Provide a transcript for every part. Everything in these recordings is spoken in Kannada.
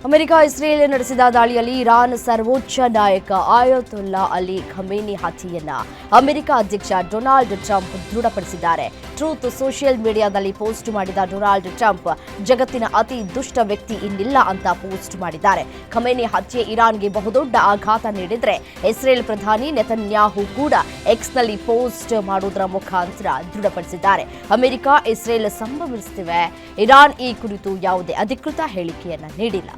ಅಮೆರಿಕ ಇಸ್ರೇಲ್ ನಡೆಸಿದ ದಾಳಿಯಲ್ಲಿ ಇರಾನ್ ಸರ್ವೋಚ್ಚ ನಾಯಕ ಆಯತುಲ್ಲಾ ಅಲಿ ಖಮೇನಿ ಹತ್ಯೆಯನ್ನ ಅಮೆರಿಕ ಅಧ್ಯಕ್ಷ ಡೊನಾಲ್ಡ್ ಟ್ರಂಪ್ ದೃಢಪಡಿಸಿದ್ದಾರೆ. ಟ್ರೂತ್ ಸೋಷಿಯಲ್ ಮೀಡಿಯಾದಲ್ಲಿ ಪೋಸ್ಟ್ ಮಾಡಿದ ಡೊನಾಲ್ಡ್ ಟ್ರಂಪ್ ಜಗತ್ತಿನ ಅತಿ ದುಷ್ಟ ವ್ಯಕ್ತಿ ಇನ್ನಿಲ್ಲ ಅಂತ ಪೋಸ್ಟ್ ಮಾಡಿದ್ದಾರೆ. ಖಮೇನಿ ಹತ್ಯೆ ಇರಾನ್ಗೆ ಬಹುದೊಡ್ಡ ಆಘಾತ ನೀಡಿದ್ರೆ ಇಸ್ರೇಲ್ ಪ್ರಧಾನಿ ನೆತನ್ಯಾಹು ಕೂಡ ಎಕ್ಸ್ನಲ್ಲಿ ಪೋಸ್ಟ್ ಮಾಡುವುದರ ಮುಖಾಂತರ ದೃಢಪಡಿಸಿದ್ದಾರೆ. America Israel ಸಂಭವಿಸುತ್ತಿವೆ. ಇರಾನ್ ಈ ಕುರಿತು ಯಾವುದೇ ಅಧಿಕೃತ ಹೇಳಿಕೆಯನ್ನ ನೀಡಿಲ್ಲ.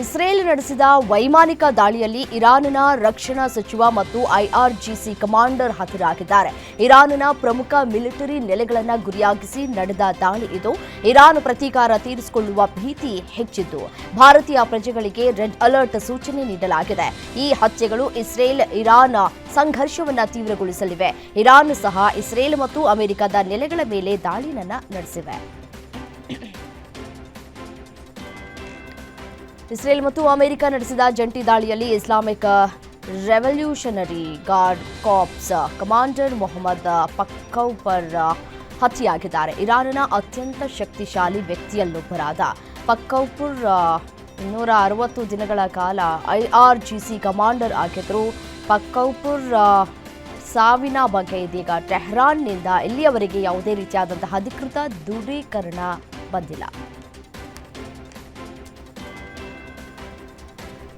ಇಸ್ರೇಲ್ ನಡೆಸಿದ ವೈಮಾನಿಕ ದಾಳಿಯಲ್ಲಿ ಇರಾನ್ನ ರಕ್ಷಣಾ ಸಚಿವ ಮತ್ತು ಐಆರ್ಜಿಸಿ ಕಮಾಂಡರ್ ಹತರಾಗಿದ್ದಾರೆ. ಇರಾನ್ನ ಪ್ರಮುಖ ಮಿಲಿಟರಿ ನೆಲೆಗಳನ್ನು ಗುರಿಯಾಗಿಸಿ ನಡೆದ ದಾಳಿ ಇದು. ಇರಾನ್ ಪ್ರತೀಕಾರ ತೀರಿಸಿಕೊಳ್ಳುವ ಭೀತಿ ಹೆಚ್ಚಿದ್ದು ಭಾರತೀಯ ಪ್ರಜೆಗಳಿಗೆ ರೆಡ್ ಅಲರ್ಟ್ ಸೂಚನೆ ನೀಡಲಾಗಿದೆ. ಈ ಹತ್ಯೆಗಳು ಇಸ್ರೇಲ್ ಇರಾನ್ ಸಂಘರ್ಷವನ್ನು ತೀವ್ರಗೊಳಿಸಲಿವೆ. ಇರಾನ್ ಸಹ ಇಸ್ರೇಲ್ ಮತ್ತು ಅಮೆರಿಕದ ನೆಲೆಗಳ ಮೇಲೆ ದಾಳಿಯನ್ನ ನಡೆಸಿವೆ. ಇಸ್ರೇಲ್ ಮತ್ತು ಅಮೆರಿಕ ನಡೆಸಿದ ಜಂಟಿ ದಾಳಿಯಲ್ಲಿ Islamic revolutionary guard corps commander Mohammad Pakpour ಹತ್ಯೆಯಾಗಿದ್ದಾರೆ. ಇರಾನ್ನ ಅತ್ಯಂತ ಶಕ್ತಿಶಾಲಿ ವ್ಯಕ್ತಿಯಲ್ಲೊಬ್ಬರಾದ ಪಕ್ಕೌಪುರ್ 260 ದಿನಗಳ ಕಾಲ ಐಆರ್ಜಿಸಿ ಕಮಾಂಡರ್ ಆಗಿದ್ದರು. ಪಕ್ಕೌಪುರ್ ಸಾವಿನ ಬಗ್ಗೆ ಇದೀಗ ಟೆಹರಾನ್ನಿಂದ ಇಲ್ಲಿಯವರೆಗೆ ಯಾವುದೇ ರೀತಿಯಾದಂತಹ ಅಧಿಕೃತ ದೃಢೀಕರಣ ಬಂದಿಲ್ಲ.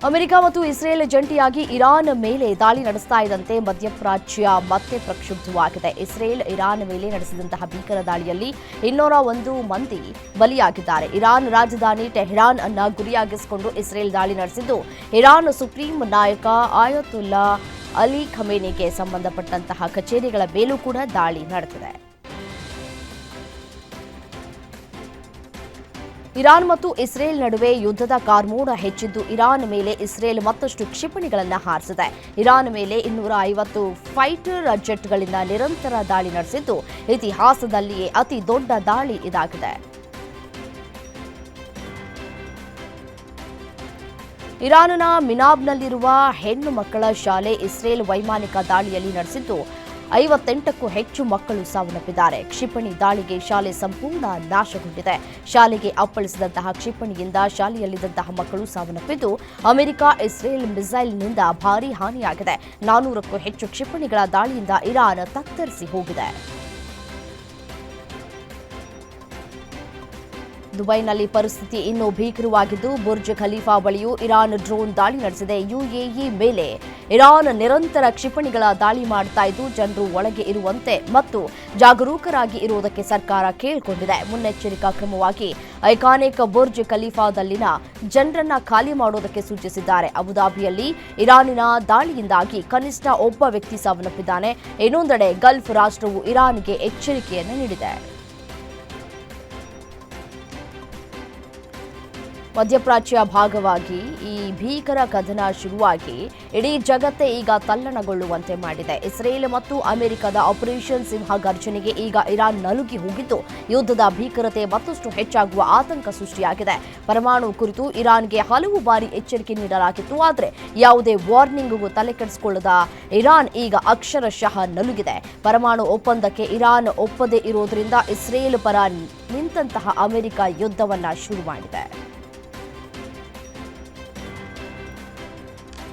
ಅಮೆರಿಕ ಮತ್ತು ಇಸ್ರೇಲ್ ಜಂಟಿಯಾಗಿ ಇರಾನ್ ಮೇಲೆ ದಾಳಿ ನಡೆಸ್ತಾ ಇದ್ದಂತೆ ಮಧ್ಯಪ್ರಾಚ್ಯ ಮತ್ತೆ ಪ್ರಕ್ಷುಬ್ಧವಾಗಿದೆ. ಇಸ್ರೇಲ್ ಇರಾನ್ ಮೇಲೆ ನಡೆಸಿದಂತಹ ಭೀಕರ ದಾಳಿಯಲ್ಲಿ 201 ಮಂದಿ ಬಲಿಯಾಗಿದ್ದಾರೆ. ಇರಾನ್ ರಾಜಧಾನಿ ಟೆಹರಾನ್ ಅನ್ನ ಗುರಿಯಾಗಿಸಿಕೊಂಡು ಇಸ್ರೇಲ್ ದಾಳಿ ನಡೆಸಿದ್ದು ಇರಾನ್ ಸುಪ್ರೀಂ ನಾಯಕ ಆಯತುಲ್ಲಾ ಅಲಿ ಖಮೇನಿಗೆ ಸಂಬಂಧಪಟ್ಟಂತಹ ಕಚೇರಿಗಳ ಮೇಲೂ ಕೂಡ ದಾಳಿ ನಡೆದಿದೆ. ಇರಾನ್ ಮತ್ತು ಇಸ್ರೇಲ್ ನಡುವೆ ಯುದ್ಧದ ಕಾರ್ಮೋಡ ಹೆಚ್ಚಿದ್ದು ಇರಾನ್ ಮೇಲೆ ಇಸ್ರೇಲ್ ಮತ್ತಷ್ಟು ಕ್ಷಿಪಣಿಗಳನ್ನು ಹಾರಿಸಿದೆ. ಇರಾನ್ ಮೇಲೆ 250 ಫೈಟರ್ ಜೆಟ್ಗಳಿಂದ ನಿರಂತರ ದಾಳಿ ನಡೆಸಿದ್ದು ಇತಿಹಾಸದಲ್ಲಿಯೇ ಅತಿ ದೊಡ್ಡ ದಾಳಿ ಇದಾಗಿದೆ. ಇರಾನ್ನ ಮಿನಾಬ್ನಲ್ಲಿರುವ ಹೆಣ್ಣು ಮಕ್ಕಳ ಶಾಲೆ ಇಸ್ರೇಲ್ ವೈಮಾನಿಕ ದಾಳಿಯಲ್ಲಿ ನಡೆಸಿದ್ದು 58ಕ್ಕೂ ಹೆಚ್ಚು ಮಕ್ಕಳು ಸಾವನ್ನಪ್ಪಿದ್ದಾರೆ. ಕ್ಷಿಪಣಿ ದಾಳಿಗೆ ಶಾಲೆ ಸಂಪೂರ್ಣ ನಾಶಗೊಂಡಿದೆ. ಶಾಲೆಗೆ ಅಪ್ಪಳಿಸಿದಂತಹ ಕ್ಷಿಪಣಿಯಿಂದ ಶಾಲೆಯಲ್ಲಿದ್ದಂತಹ ಮಕ್ಕಳು ಸಾವನ್ನಪ್ಪಿದ್ದು ಅಮೆರಿಕ ಇಸ್ರೇಲ್ ಮಿಸೈಲ್ನಿಂದ ಭಾರೀ ಹಾನಿಯಾಗಿದೆ. 400ಕ್ಕೂ ಹೆಚ್ಚು ಕ್ಷಿಪಣಿಗಳ ದಾಳಿಯಿಂದ ಇರಾನ್ ತತ್ತರಿಸಿ ಹೋಗಿದೆ. ದುಬೈನಲ್ಲಿ ಪರಿಸ್ಥಿತಿ ಇನ್ನೂ ಭೀಕರವಾಗಿದ್ದು ಬುರ್ಜ್ ಖಲೀಫಾ ಬಳಿಯೂ ಇರಾನ್ ಡ್ರೋನ್ ದಾಳಿ ನಡೆಸಿದೆ. ಯುಎಇ ಮೇಲೆ ಇರಾನ್ ನಿರಂತರ ಕ್ಷಿಪಣಿಗಳ ದಾಳಿ ಮಾಡ್ತಾ ಇದ್ದು ಜನರು ಒಳಗೆ ಇರುವಂತೆ ಮತ್ತು ಜಾಗರೂಕರಾಗಿ ಇರುವುದಕ್ಕೆ ಸರ್ಕಾರ ಕೇಳಿಕೊಂಡಿದೆ. ಮುನ್ನೆಚ್ಚರಿಕಾ ಕ್ರಮವಾಗಿ ಐಕಾನಿಕ್ ಬುರ್ಜ್ ಖಲೀಫಾದಲ್ಲಿನ ಜನರನ್ನ ಖಾಲಿ ಮಾಡುವುದಕ್ಕೆ ಸೂಚಿಸಿದ್ದಾರೆ. ಅಬುದಾಬಿಯಲ್ಲಿ ಇರಾನಿನ ದಾಳಿಯಿಂದಾಗಿ ಕನಿಷ್ಠ ಒಬ್ಬ ವ್ಯಕ್ತಿ ಸಾವನ್ನಪ್ಪಿದ್ದಾನೆ. ಇನ್ನೊಂದೆಡೆ ಗಲ್ಫ್ ರಾಷ್ಟ್ರವು ಇರಾನ್ಗೆ ಎಚ್ಚರಿಕೆಯನ್ನು ನೀಡಿದೆ. ಮಧ್ಯಪ್ರಾಚ್ಯ ಭಾಗವಾಗಿ ಈ ಭೀಕರ ಕದನ ಶುರುವಾಗಿ ಇಡೀ ಜಗತ್ತೇ ಈಗ ತಲ್ಲಣಗೊಳ್ಳುವಂತೆ ಮಾಡಿದೆ. ಇಸ್ರೇಲ್ ಮತ್ತು ಅಮೆರಿಕದ ಆಪರೇಷನ್ ಸಿಂಹ ಗರ್ಜನೆಗೆ ಈಗ ಇರಾನ್ ನಲುಗಿ ಹೋಗಿದ್ದು ಯುದ್ಧದ ಭೀಕರತೆ ಮತ್ತಷ್ಟು ಹೆಚ್ಚಾಗುವ ಆತಂಕ ಸೃಷ್ಟಿಯಾಗಿದೆ. ಪರಮಾಣು ಕುರಿತು ಇರಾನ್ಗೆ ಹಲವು ಬಾರಿ ಎಚ್ಚರಿಕೆ ನೀಡಲಾಗಿತ್ತು. ಆದರೆ ಯಾವುದೇ ವಾರ್ನಿಂಗ್ಗೂ ತಲೆಕೆಡಿಸಿಕೊಳ್ಳದ ಇರಾನ್ ಈಗ ಅಕ್ಷರಶಃ ನಲುಗಿದೆ. ಪರಮಾಣು ಒಪ್ಪಂದಕ್ಕೆ ಇರಾನ್ ಒಪ್ಪದೇ ಇರೋದ್ರಿಂದ ಇಸ್ರೇಲ್ ಪರ ನಿಂತಹ ಅಮೆರಿಕ ಯುದ್ಧವನ್ನ ಶುರು ಮಾಡಿದೆ.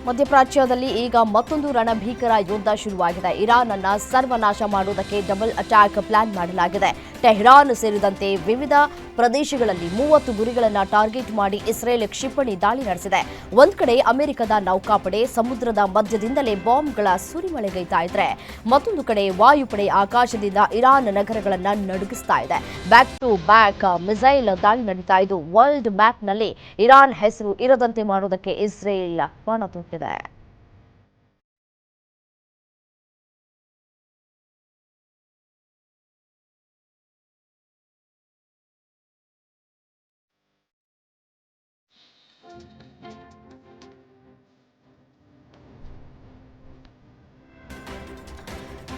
ಮಧ್ಯಪ್ರಾಚ್ಯದಲ್ಲಿ ಈಗ ಮತ್ತೊಂದು ರಣಭೀಕರ ಯುದ್ಧ ಶುರುವಾಗಿದೆ. ಇರಾನ್ ಅನ್ನ ಸರ್ವನಾಶ ಮಾಡುವುದಕ್ಕೆ ಡಬಲ್ ಅಟ್ಯಾಕ್ ಪ್ಲಾನ್ ಮಾಡಲಾಗಿದೆ. ಟೆಹರಾನ್ ಸೇರಿದಂತೆ ವಿವಿಧ ಪ್ರದೇಶಗಳಲ್ಲಿ 30 ಗುರಿಗಳನ್ನು ಟಾರ್ಗೆಟ್ ಮಾಡಿ ಇಸ್ರೇಲ್ ಕ್ಷಿಪಣಿ ದಾಳಿ ನಡೆಸಿದೆ. ಒಂದ್ ಕಡೆ ಅಮೆರಿಕದ ನೌಕಾಪಡೆ ಸಮುದ್ರದ ಮಧ್ಯದಿಂದಲೇ ಬಾಂಬ್ಗಳ ಸುರಿಮಳೆಗೈತಾ ಇದ್ರೆ ಮತ್ತೊಂದು ಕಡೆ ವಾಯುಪಡೆ ಆಕಾಶದಿಂದ ಇರಾನ್ ನಗರಗಳನ್ನು ನಡುಗಿಸ್ತಾ ಇದೆ. ಬ್ಯಾಕ್ ಟು ಬ್ಯಾಕ್ ಮಿಸೈಲ್ ದಾಳಿ ನಡೀತಾ ಇದ್ದು ವರ್ಲ್ಡ್ ಮ್ಯಾಪ್ನಲ್ಲಿ ಇರಾನ್ ಹೆಸರು ಇರದಂತೆ ಮಾಡುವುದಕ್ಕೆ ಇಸ್ರೇಲ್ ಪಣ ತೊಟ್ಟಿದೆ.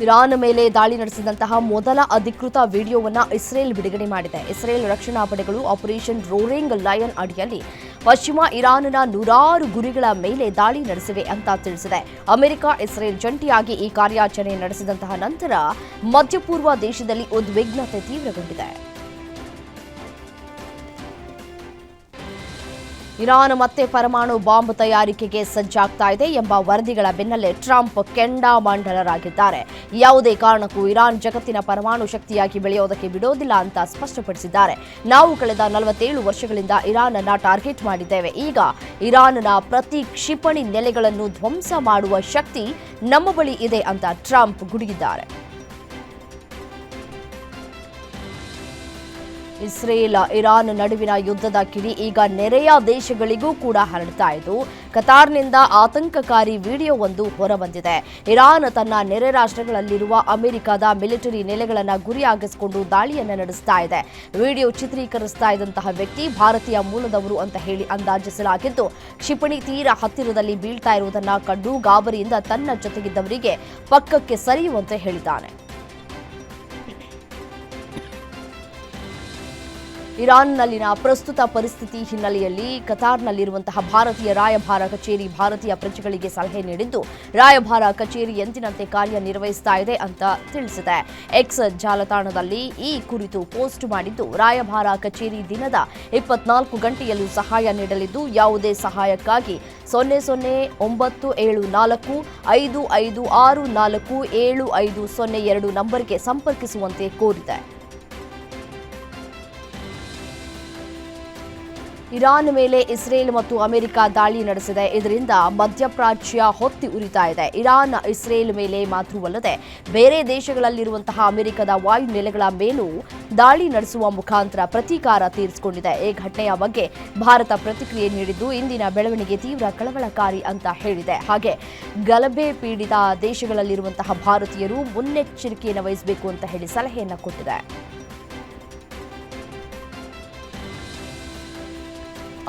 ಇರಾನ್ ಮೇಲೆ ದಾಳಿ ನಡೆಸಿದಂತಹ ಮೊದಲ ಅಧಿಕೃತ ವಿಡಿಯೋವನ್ನು ಇಸ್ರೇಲ್ ಬಿಡುಗಡೆ ಮಾಡಿದೆ. ಇಸ್ರೇಲ್ ರಕ್ಷಣಾ ಪಡೆಗಳು ಆಪರೇಷನ್ ರೋರಿಂಗ್ ಲಯನ್ ಅಡಿಯಲ್ಲಿ ಪಶ್ಚಿಮ ಇರಾನ್ನ 100 ಗುರಿಗಳ ಮೇಲೆ ದಾಳಿ ನಡೆಸಿವೆ ಅಂತ ತಿಳಿಸಿದೆ. ಅಮೆರಿಕ ಇಸ್ರೇಲ್ ಜಂಟಿಯಾಗಿ ಈ ಕಾರ್ಯಾಚರಣೆ ನಡೆಸಿದಂತಹ ನಂತರ ಮಧ್ಯಪೂರ್ವ ದೇಶದಲ್ಲಿ ಉದ್ವಿಗ್ನತೆ ತೀವ್ರಗೊಂಡಿದೆ. ಇರಾನ್ ಮತ್ತೆ ಪರಮಾಣು ಬಾಂಬ್ ತಯಾರಿಕೆಗೆ ಸಜ್ಜಾಗ್ತಾ ಇದೆ ಎಂಬ ವರದಿಗಳ ಬೆನ್ನಲ್ಲೇ ಟ್ರಂಪ್ ಕೆಂಡಾಮಂಡಲರಾಗಿದ್ದಾರೆ. ಯಾವುದೇ ಕಾರಣಕ್ಕೂ ಇರಾನ್ ಜಗತ್ತಿನ ಪರಮಾಣು ಶಕ್ತಿಯಾಗಿ ಬೆಳೆಯೋದಕ್ಕೆ ಬಿಡೋದಿಲ್ಲ ಅಂತ ಸ್ಪಷ್ಟಪಡಿಸಿದ್ದಾರೆ. ನಾವು ಕಳೆದ 47 ವರ್ಷಗಳಿಂದ ಇರಾನ್ ಅನ್ನ ಟಾರ್ಗೆಟ್ ಮಾಡಿದ್ದೇವೆ. ಈಗ ಇರಾನ್ನ ಪ್ರತಿ ಕ್ಷಿಪಣಿ ನೆಲೆಗಳನ್ನು ಧ್ವಂಸ ಮಾಡುವ ಶಕ್ತಿ ನಮ್ಮ ಬಳಿ ಇದೆ ಅಂತ ಟ್ರಂಪ್ ಗುಡುಗಿದ್ದಾರೆ. ಇಸ್ರೇಲ್ ಇರಾನ್ ನಡುವಿನ ಯುದ್ಧದ ಕಿಡಿ ಈಗ ನೆರೆಯ ದೇಶಗಳಿಗೂ ಕೂಡ ಹರಡ್ತಾ ಇದ್ದು, ಕತಾರ್ನಿಂದ ಆತಂಕಕಾರಿ ವಿಡಿಯೋವೊಂದು ಹೊರಬಂದಿದೆ. ಇರಾನ್ ತನ್ನ ನೆರೆ ರಾಷ್ಟ್ರಗಳಲ್ಲಿರುವ ಅಮೆರಿಕದ ಮಿಲಿಟರಿ ನೆಲೆಗಳನ್ನು ಗುರಿಯಾಗಿಸಿಕೊಂಡು ದಾಳಿಯನ್ನು ನಡೆಸ್ತಾ ಇದೆ. ವಿಡಿಯೋ ಚಿತ್ರೀಕರಿಸ್ತಾ ಇದ್ದಂತಹ ವ್ಯಕ್ತಿ ಭಾರತೀಯ ಮೂಲದವರು ಅಂತ ಹೇಳಿ ಅಂದಾಜಿಸಲಾಗಿದ್ದು, ಕ್ಷಿಪಣಿ ತೀರ ಹತ್ತಿರದಲ್ಲಿ ಬೀಳ್ತಾ ಇರುವುದನ್ನು ಕಂಡು ಗಾಬರಿಯಿಂದ ತನ್ನ ಜೊತೆಗಿದ್ದವರಿಗೆ ಪಕ್ಕಕ್ಕೆ ಸರಿಯುವಂತೆ ಹೇಳಿದ್ದಾನೆ. ಇರಾನ್ನಲ್ಲಿನ ಪ್ರಸ್ತುತ ಪರಿಸ್ಥಿತಿ ಹಿನ್ನೆಲೆಯಲ್ಲಿ ಕತಾರ್ನಲ್ಲಿರುವಂತಹ ಭಾರತೀಯ ರಾಯಭಾರ ಕಚೇರಿ ಭಾರತೀಯ ಪ್ರಜೆಗಳಿಗೆ ಸಲಹೆ ನೀಡಿದ್ದು, ರಾಯಭಾರ ಕಚೇರಿ ಎಂದಿನಂತೆ ಕಾರ್ಯನಿರ್ವಹಿಸ್ತಾ ಇದೆ ಅಂತ ತಿಳಿಸಿದೆ. ಎಕ್ಸ್ ಜಾಲತಾಣದಲ್ಲಿ ಈ ಕುರಿತು ಪೋಸ್ಟ್ ಮಾಡಿದ್ದು, ರಾಯಭಾರ ಕಚೇರಿ ದಿನದ 24 ಗಂಟೆಯಲ್ಲೂ ಸಹಾಯ ನೀಡಲಿದ್ದು, ಯಾವುದೇ ಸಹಾಯಕ್ಕಾಗಿ 009745564750 ನಂಬರ್ಗೆ ಸಂಪರ್ಕಿಸುವಂತೆ ಕೋರಿದೆ. ಇರಾನ್ ಮೇಲೆ ಇಸ್ರೇಲ್ ಮತ್ತು ಅಮೆರಿಕ ದಾಳಿ ನಡೆಸಿದೆ. ಇದರಿಂದ ಮಧ್ಯಪ್ರಾಚ್ಯ ಹೊತ್ತಿ ಉರಿತಾ ಇದೆ. ಇರಾನ್ ಇಸ್ರೇಲ್ ಮೇಲೆ ಮಾತ್ರವಲ್ಲದೆ ಬೇರೆ ದೇಶಗಳಲ್ಲಿರುವಂತಹ ಅಮೆರಿಕದ ವಾಯು ನೆಲೆಗಳ ಮೇಲೂ ದಾಳಿ ನಡೆಸುವ ಮುಖಾಂತರ ಪ್ರತೀಕಾರ ತೀರಿಸಿಕೊಂಡಿದೆ. ಈ ಘಟನೆಯ ಬಗ್ಗೆ ಭಾರತ ಪ್ರತಿಕ್ರಿಯೆ ನೀಡಿದ್ದು, ಇಂದಿನ ಬೆಳವಣಿಗೆ ತೀವ್ರ ಕಳವಳಕಾರಿ ಅಂತ ಹೇಳಿದೆ. ಹಾಗೆ ಗಲಭೆ ಪೀಡಿತ ದೇಶಗಳಲ್ಲಿರುವಂತಹ ಭಾರತೀಯರು ಮುನ್ನೆಚ್ಚರಿಕೆಯನ್ನು ವಹಿಸಬೇಕು ಅಂತ ಹೇಳಿ ಸಲಹೆಯನ್ನು ಕೊಟ್ಟಿದೆ.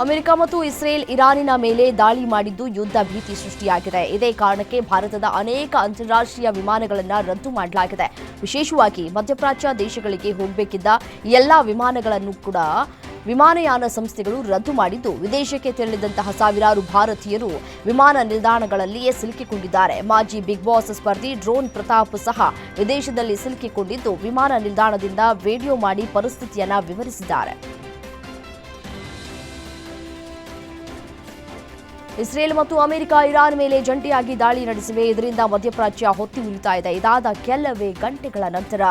ಅಮೆರಿಕ ಮತ್ತು ಇಸ್ರೇಲ್ ಇರಾನಿನ ಮೇಲೆ ದಾಳಿ ಮಾಡಿದ್ದು ಯುದ್ಧ ಭೀತಿ ಸೃಷ್ಟಿಯಾಗಿದೆ. ಇದೇ ಕಾರಣಕ್ಕೆ ಭಾರತದ ಅನೇಕ ಅಂತಾರಾಷ್ಟ್ರೀಯ ವಿಮಾನಗಳನ್ನು ರದ್ದು ಮಾಡಲಾಗಿದೆ. ವಿಶೇಷವಾಗಿ ಮಧ್ಯಪ್ರಾಚ್ಯ ದೇಶಗಳಿಗೆ ಹೋಗಬೇಕಿದ್ದ ಎಲ್ಲಾ ವಿಮಾನಗಳನ್ನು ಕೂಡ ವಿಮಾನಯಾನ ಸಂಸ್ಥೆಗಳು ರದ್ದು ಮಾಡಿದ್ದು, ವಿದೇಶಕ್ಕೆ ತೆರಳಿದಂತಹ ಸಾವಿರಾರು ಭಾರತೀಯರು ವಿಮಾನ ನಿಲ್ದಾಣಗಳಲ್ಲಿಯೇ ಸಿಲುಕಿಕೊಂಡಿದ್ದಾರೆ. ಮಾಜಿ ಬಿಗ್ ಬಾಸ್ ಸ್ಪರ್ಧಿ ಡ್ರೋನ್ ಪ್ರತಾಪ್ ಸಹ ವಿದೇಶದಲ್ಲಿ ಸಿಲುಕಿಕೊಂಡಿದ್ದು, ವಿಮಾನ ನಿಲ್ದಾಣದಿಂದ ವಿಡಿಯೋ ಮಾಡಿ ಪರಿಸ್ಥಿತಿಯನ್ನ ವಿವರಿಸಿದ್ದಾರೆ. ಇಸ್ರೇಲ್ ಮತ್ತು ಅಮೆರಿಕ ಇರಾನ್ ಮೇಲೆ ಜಂಟಿಯಾಗಿ ದಾಳಿ ನಡೆಸಿವೆ. ಇದರಿಂದ ಮಧ್ಯಪ್ರಾಚ್ಯ ಹೊತ್ತಿ ಉರಿತಾ ಇದೆ. ಇದಾದ ಕೆಲವೇ ಗಂಟೆಗಳ ನಂತರ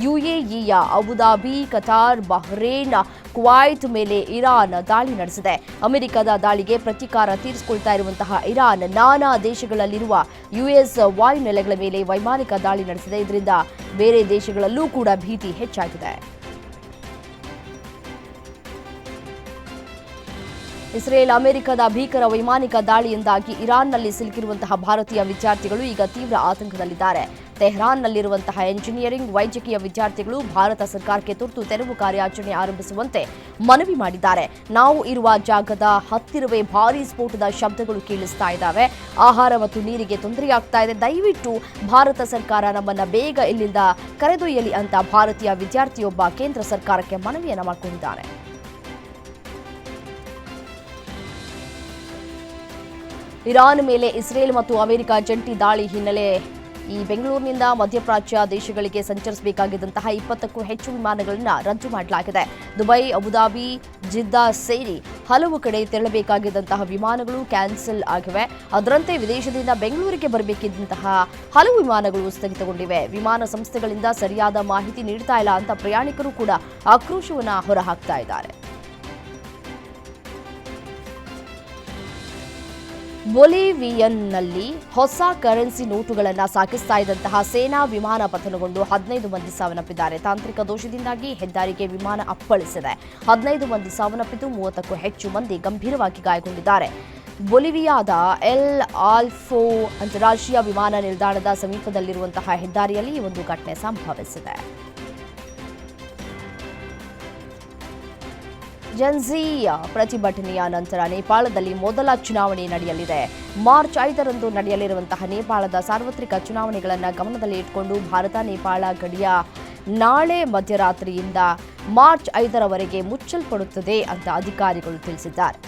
ಯುಎಇಯ ಅಬುದಾಬಿ, ಕತಾರ್, ಬಹ್ರೇನ್, ಕುವೈತ್ ಮೇಲೆ ಇರಾನ್ ದಾಳಿ ನಡೆಸಿದೆ. ಅಮೆರಿಕದ ದಾಳಿಗೆ ಪ್ರತೀಕಾರ ತೀರಿಸಿಕೊಳ್ತಾ ಇರುವಂತಹ ಇರಾನ್ ನಾನಾ ದೇಶಗಳಲ್ಲಿರುವ ಯುಎಸ್ ವಾಯು ನೆಲೆಗಳ ಮೇಲೆ ವೈಮಾನಿಕ ದಾಳಿ ನಡೆಸಿದೆ. ಇದರಿಂದ ಬೇರೆ ದೇಶಗಳಲ್ಲೂ ಕೂಡ ಭೀತಿ ಹೆಚ್ಚಾಗಿದೆ. ಇಸ್ರೇಲ್ ಅಮೆರಿಕದ ಭೀಕರ ವೈಮಾನಿಕ ದಾಳಿಯಿಂದಾಗಿ ಇರಾನ್ನಲ್ಲಿ ಸಿಲುಕಿರುವಂತಹ ಭಾರತೀಯ ವಿದ್ಯಾರ್ಥಿಗಳು ಈಗ ತೀವ್ರ ಆತಂಕದಲ್ಲಿದ್ದಾರೆ. ತೆಹರಾನ್ನಲ್ಲಿರುವಂತಹ ಎಂಜಿನಿಯರಿಂಗ್, ವೈದ್ಯಕೀಯ ವಿದ್ಯಾರ್ಥಿಗಳು ಭಾರತ ಸರ್ಕಾರಕ್ಕೆ ತುರ್ತು ತೆರವು ಕಾರ್ಯಾಚರಣೆ ಆರಂಭಿಸುವಂತೆ ಮನವಿ ಮಾಡಿದ್ದಾರೆ. ನಾವು ಇರುವ ಜಾಗದ ಹತ್ತಿರವೇ ಭಾರೀ ಸ್ಫೋಟದ ಶಬ್ದಗಳು ಕೇಳಿಸ್ತಾ ಇದ್ದಾವೆ. ಆಹಾರ ಮತ್ತು ನೀರಿಗೆ ತೊಂದರೆಯಾಗ್ತಾ ಇದೆ. ದಯವಿಟ್ಟು ಭಾರತ ಸರ್ಕಾರ ನಮ್ಮನ್ನ ಬೇಗ ಇಲ್ಲಿಂದ ಕರೆದೊಯ್ಯಲಿ ಅಂತ ಭಾರತೀಯ ವಿದ್ಯಾರ್ಥಿಯೊಬ್ಬ ಕೇಂದ್ರ ಸರ್ಕಾರಕ್ಕೆ ಮನವಿಯನ್ನ ಮಾಡಿಕೊಂಡಿದ್ದಾನೆ. ಇರಾನ್ ಮೇಲೆ ಇಸ್ರೇಲ್ ಮತ್ತು ಅಮೆರಿಕ ಜಂಟಿ ದಾಳಿ ಹಿನ್ನೆಲೆ ಈ ಬೆಂಗಳೂರಿನಿಂದ ಮಧ್ಯಪ್ರಾಚ್ಯ ದೇಶಗಳಿಗೆ ಸಂಚರಿಸಬೇಕಾಗಿದ್ದಂತಹ 20ಕ್ಕೂ ಹೆಚ್ಚು ವಿಮಾನಗಳನ್ನು ರದ್ದು ಮಾಡಲಾಗಿದೆ. ದುಬೈ, ಅಬುದಾಬಿ, ಜಿದ್ದಾ ಸೇರಿ ಹಲವು ಕಡೆ ತೆರಳಬೇಕಾಗಿದ್ದಂತಹ ವಿಮಾನಗಳು ಕ್ಯಾನ್ಸಲ್ ಆಗಿವೆ. ಅದರಂತೆ ವಿದೇಶದಿಂದ ಬೆಂಗಳೂರಿಗೆ ಬರಬೇಕಿದ್ದಂತಹ ಹಲವು ವಿಮಾನಗಳು ಸ್ಥಗಿತಗೊಂಡಿವೆ. ವಿಮಾನ ಸಂಸ್ಥೆಗಳಿಂದ ಸರಿಯಾದ ಮಾಹಿತಿ ನೀಡ್ತಾ ಇಲ್ಲ ಅಂತ ಪ್ರಯಾಣಿಕರು ಕೂಡ ಆಕ್ರೋಶವನ್ನು ಹೊರಹಾಕ್ತಾ ಇದ್ದಾರೆ. ಬೊಲಿವಿಯನ್ನಲ್ಲಿ ಹೊಸ ಕರೆನ್ಸಿ ನೋಟುಗಳನ್ನು ಸಾಗಿಸ್ತಾ ಇದ್ದಂತಹ ಸೇನಾ ವಿಮಾನ ಪತನಗೊಂಡು 15 ಮಂದಿ ಸಾವನ್ನಪ್ಪಿದ್ದಾರೆ. ತಾಂತ್ರಿಕ ದೋಷದಿಂದಾಗಿ ಹೆದ್ದಾರಿಗೆ ವಿಮಾನ ಅಪ್ಪಳಿಸಿದೆ. 15 ಮಂದಿ ಸಾವನ್ನಪ್ಪಿದ್ದು 30ಕ್ಕೂ ಹೆಚ್ಚು ಮಂದಿ ಗಂಭೀರವಾಗಿ ಗಾಯಗೊಂಡಿದ್ದಾರೆ. ಬೊಲಿವಿಯಾದ ಎಲ್ ಆಲ್ಫೋ ಅಂತಾರಾಷ್ಟ್ರೀಯ ವಿಮಾನ ನಿಲ್ದಾಣದ ಸಮೀಪದಲ್ಲಿರುವಂತಹ ಹೆದ್ದಾರಿಯಲ್ಲಿ ಈ ಒಂದು ಘಟನೆ ಸಂಭವಿಸಿದೆ. ಜನ್ಜೀಯ ಪ್ರತಿಭಟನೆಯ ನಂತರ ನೇಪಾಳದಲ್ಲಿ ಮೊದಲ ಚುನಾವಣೆ ನಡೆಯಲಿದೆ. ಮಾರ್ಚ್ 5ರಂದು ನಡೆಯಲಿರುವಂತಹ ನೇಪಾಳದ ಸಾರ್ವತ್ರಿಕ ಚುನಾವಣೆಗಳನ್ನು ಗಮನದಲ್ಲಿ ಇಟ್ಟುಕೊಂಡು ಭಾರತ ನೇಪಾಳ ಗಡಿಯ ನಾಳೆ ಮಧ್ಯರಾತ್ರಿಯಿಂದ ಮಾರ್ಚ್ 5ರವರೆಗೆ ಮುಚ್ಚಲ್ಪಡುತ್ತದೆ ಅಂತ ಅಧಿಕಾರಿಗಳು ತಿಳಿಸಿದ್ದಾರೆ.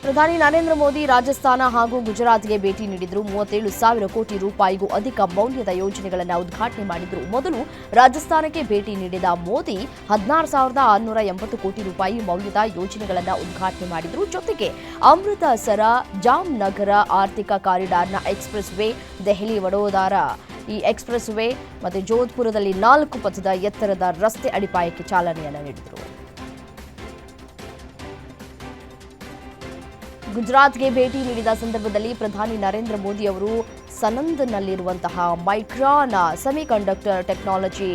ಪ್ರಧಾನಿ ನರೇಂದ್ರ ಮೋದಿ ರಾಜಸ್ಥಾನ ಹಾಗೂ ಗುಜರಾತ್ಗೆ ಭೇಟಿ ನೀಡಿದ್ರು. 37,000 ಕೋಟಿ ರೂಪಾಯಿಗೂ ಅಧಿಕ ಮೌಲ್ಯದ ಯೋಜನೆಗಳನ್ನು ಉದ್ಘಾಟನೆ ಮಾಡಿದ್ರು. ಮೊದಲು ರಾಜಸ್ಥಾನಕ್ಕೆ ಭೇಟಿ ನೀಡಿದ ಮೋದಿ 16,680 ಕೋಟಿ ರೂಪಾಯಿ ಮೌಲ್ಯದ ಯೋಜನೆಗಳನ್ನು ಉದ್ಘಾಟನೆ ಮಾಡಿದ್ರು. ಜೊತೆಗೆ ಅಮೃತಸರ ಜಾಮ್ನಗರ ಆರ್ಥಿಕ ಕಾರಿಡಾರ್ನ ಎಕ್ಸ್‌ಪ್ರೆಸ್ ವೇ, ದೆಹಲಿ ವಡೋದರ ಈ ಎಕ್ಸ್‌ಪ್ರೆಸ್ ವೇ ಮತ್ತು ಜೋಧ್ಪುರದಲ್ಲಿ 4 ಪಥದ ಎತ್ತರದ ರಸ್ತೆ ಅಡಿಪಾಯಕ್ಕೆ ಚಾಲನೆಯನ್ನು ನೀಡಿದರು. ಗುಜರಾತ್ಗೆ ಭೇಟಿ ನೀಡಿದ ಸಂದರ್ಭದಲ್ಲಿ ಪ್ರಧಾನಿ ನರೇಂದ್ರ ಮೋದಿ ಅವರು ಸನಂದ್ನಲ್ಲಿರುವಂತಹ Micron semiconductor technology